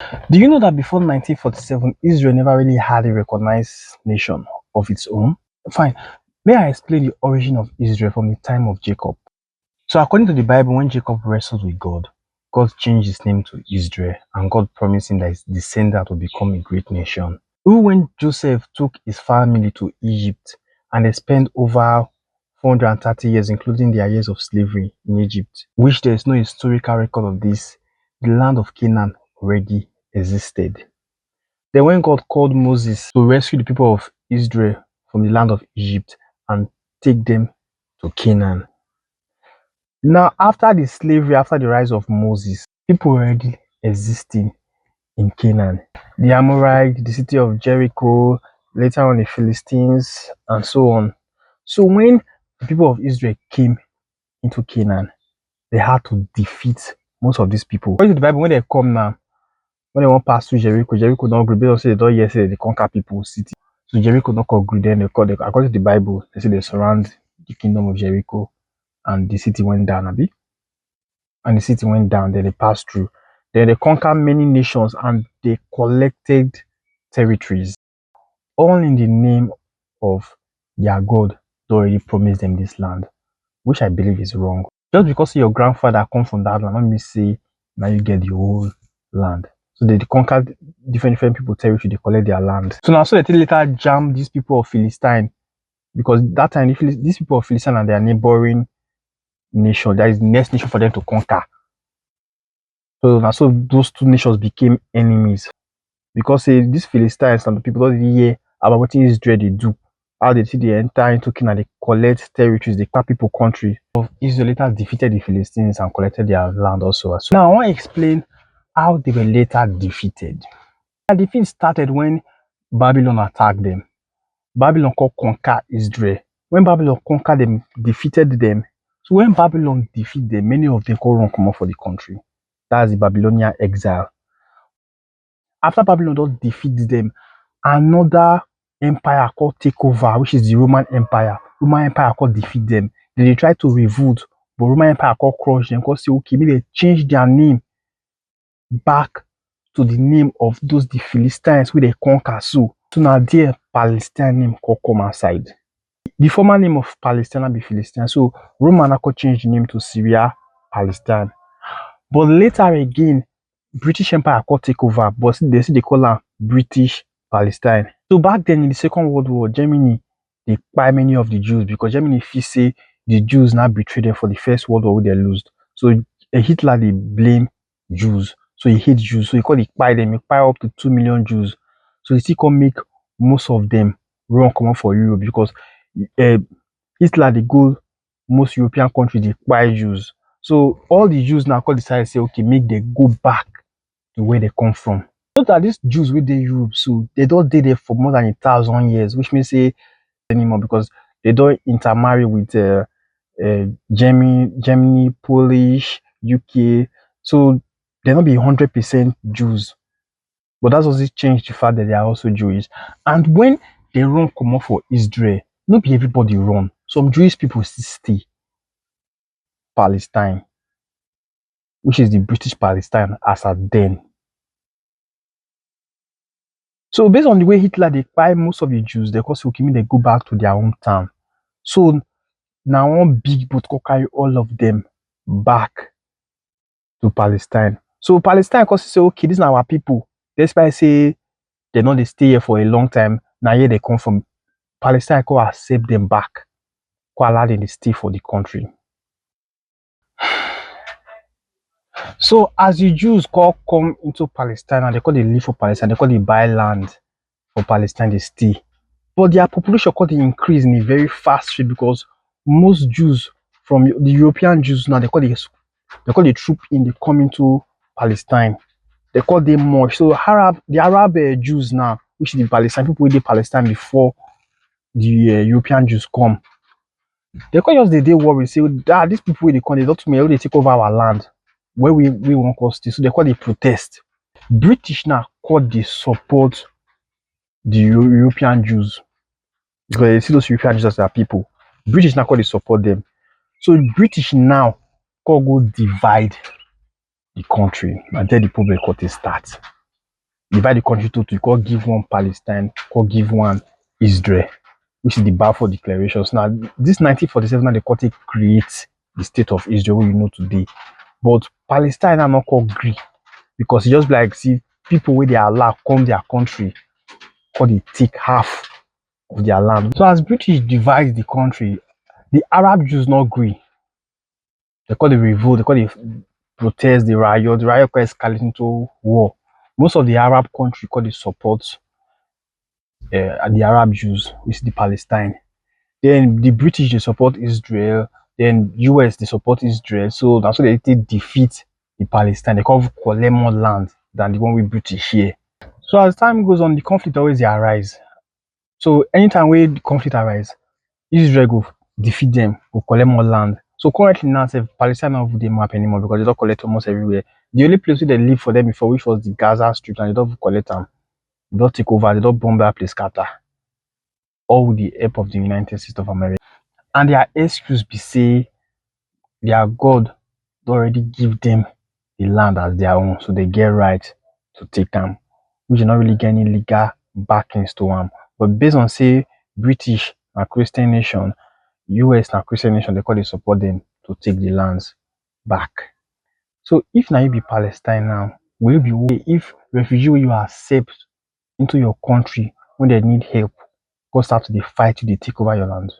Do you know that before 1947, Israel never really had a recognized nation of its own? Fine. May I explain the origin of Israel from the time of Jacob? So, according to the Bible, when Jacob wrestled with God, God changed his name to Israel, and God promised him that his descendant would become a great nation. Even when Joseph took his family to Egypt and they spent over 430 years, including their years of slavery in Egypt, which there is no historical record of this, the land of Canaan already existed. Then, when God called Moses to rescue the people of Israel from the land of Egypt and take them to Canaan. Now, after the slavery, after the rise of Moses, people were already existing in Canaan. The Amorites, the city of Jericho, later on the Philistines, and so on. So when the people of Israel came into Canaan, they had to defeat most of these people. According to the Bible, when they come now, when they want to pass through Jericho, Jericho not agree. They don't say they don't hear say they conquer people's city. So Jericho not agree. Then according to the Bible, they say they surround the kingdom of Jericho, and the city went down a bit. And the city went down. Then they passed through. Then they conquered many nations and they collected territories, all in the name of their God that already promised them this land, which I believe is wrong. Just because your grandfather come from that land, let me say now you get the whole land. So they conquered different people territory, they collect their land. So now so they later jam these people of Philistine, because that time these people of Philistine and their neighboring nation, that is the next nation for them to conquer. So now so those two nations became enemies. Because these Philistines and the people don't really hear about what Israel they do. How they see they enter into Canaan, they collect territories, they cut people country. Israel later defeated the Philistines and collected their land also. So now I want to explain how they were later defeated. The defeat started when Babylon attacked them. Babylon could conquer Israel. When Babylon conquered them, defeated them. So when Babylon defeated them, many of them could run come out for the country. That's the Babylonian exile. After Babylon don't defeat them, another empire called take over, which is the Roman Empire. Roman Empire called defeat them. Then they try to revolt, but Roman Empire called crush them. Cause say okay, maybe they change their name back to the name of those the Philistines where they conquer. So now there Palestine name called come aside. The former name of Palestine be Philistine. So Roman could change the name to Syria, Palestine. But later again, British Empire could take over, but they call her British Palestine. So back then in the Second World War, Germany they buy many of the Jews because Germany feel say the Jews now betrayed them for the First World War where they lost. So Hitler they blame Jews. So he hate Jews. So he called it buy them. He buy up to 2 million Jews. So he still can make most of them run come for Europe because Hitler they go most European countries they buy Jews. So all the Jews now decide to say okay make them go back to where they come from. Note that these Jews with the Europe, so they don't stay there for more than 1,000 years, which means say anymore because they don't intermarry with Germany, Polish, UK. So they're not be 100% Jews. But that doesn't change the fact that they are also Jewish. And when they run come up for Israel, not be everybody run. Some Jewish people still stay Palestine, which is the British Palestine as at then. So based on the way Hitler they buy most of the Jews, they cause okay, they go back to their hometown. So now one big boat could carry all of them back to Palestine. So Palestine cause say okay, these are our people. Despite say they know they stay here for a long time. Now here they come from Palestine could accept them back, could allow them to stay for the country. So as the Jews could come into Palestine and they could live for Palestine, they could buy land for Palestine, they stay. But their population could increase in a very fast rate because most Jews from the European Jews now they call the troop in they come into Palestine. They call them more. So the Arab Jews now, which is the Palestine people in Palestine before the European Jews come. They call just the day worry say these people wey they come, they don't me they take over our land where we want to stay. So they call it protest. British now call they support the European Jews. Because they see those European Jews as their people. British now call they support them. So British now call go divide the country. And then the problem got to start. divide the country to two. You can't give one Palestine, can't give one Israel, which is the Balfour Declaration. So now this 1947 now they can't take create the state of Israel we know today. But Palestine are not called agree because it just be like see people where they allow come their country, call they take half of their land. So as British divide the country, the Arab Jews not agree. They call the revolt, they call the protest, the riot can escalate into war. Most of the Arab country call the support the Arab Jews, which is the Palestine. Then the British they support Israel. Then US they support Israel. So that's why they defeat the Palestine. They collect more land than the one with British here. So as time goes on, the conflict always arise. So anytime where the conflict arise, Israel go defeat them, go collect more land. So currently now, say Palestine not have the map anymore because they don't collect almost everywhere. The only place where they live for them before, which was the Gaza Strip, and they don't collect them. They don't take over. They don't bomb that place, scatter. All with the help of the United States of America. And their excuse be say their God don already give them the land as their own, so they get right to take them, which is not really get any legal backings to them. But based on say British a Christian nation, US na Christian nation, they call they support them to take the lands back. So if now you be Palestine now, will you be okay if refugee wey you accept into your country when they need help, go start to dey fight you, dey take over your land?